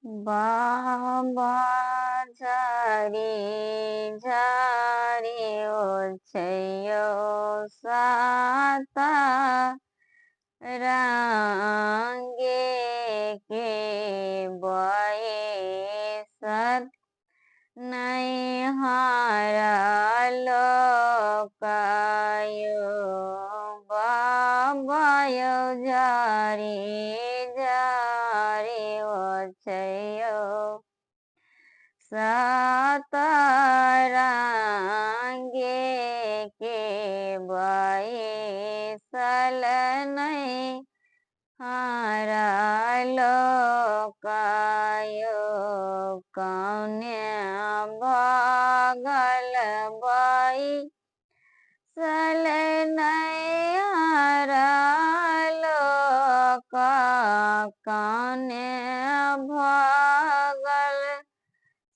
बाबा झारी झारी ओछ्यायो साता रांगे के बयसत नहीं हारा लोकायो बाबायो झारी झारी ओछ्यायो सतरंगे के बयसल नहीं हारा लोकायो कौन्या भगल बई सल नहीं हारा लोका कौन्या भगल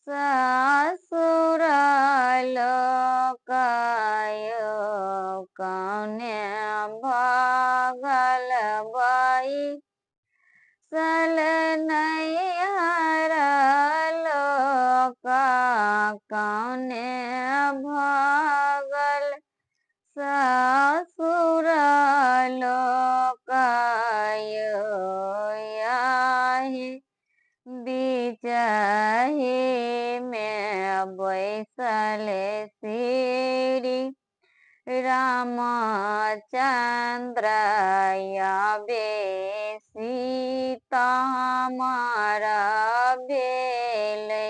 ससुर लोकायो कौन्या भगल बई सल नहीं हरा लोका कौन्या भगल ससुर लोकायो याहि बिचाही में बैसल श्री रामचंद्र आवे सीता हमारा बेलै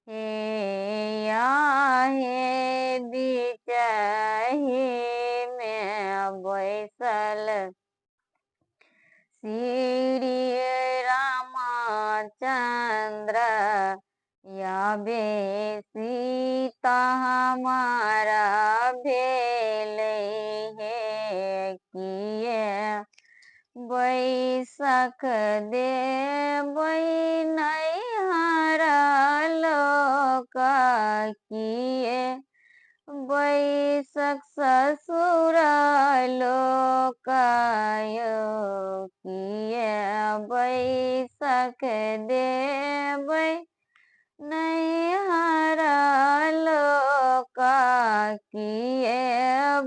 हे आहे बिचाही में बैसल श्री रामचंद्र आवे सीता हमारा भेलै हे किए बैसख देबै नैहरा लोका किए बैसख ससुर लोकायो किए बैसख देबै नैहरा लोका किए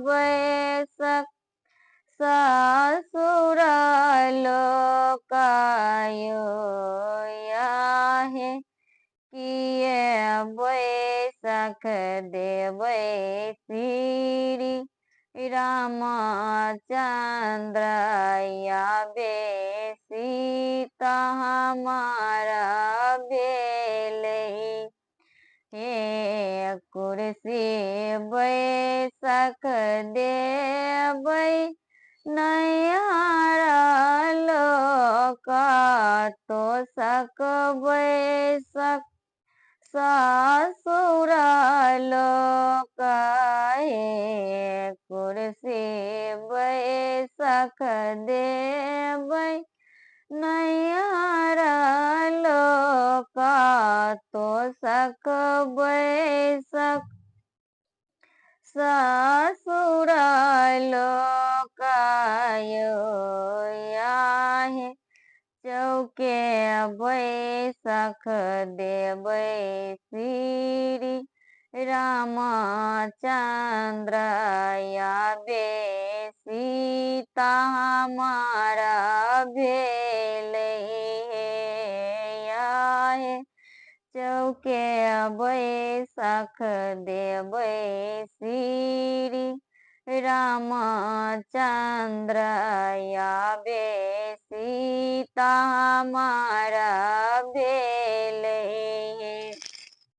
बैसख ससुर लोकायो याहे किए बैसख देबै श्री रामचंद्र आवे सीता हमारा भेलै हे कुर्सी बैसख देबै नैहरा लोका तोषक बैसख ससुर लोका हे कुर्सी बैसख देबै नैहरा लोका तोषक बैसख ससुर लोकायो याहे चौके बैसख देबै श्री रामचंद्र आवे सीता हमारा भेलै हे याहे चौके बैसख देबै श्री रामचंद्र आवे सीता हमारा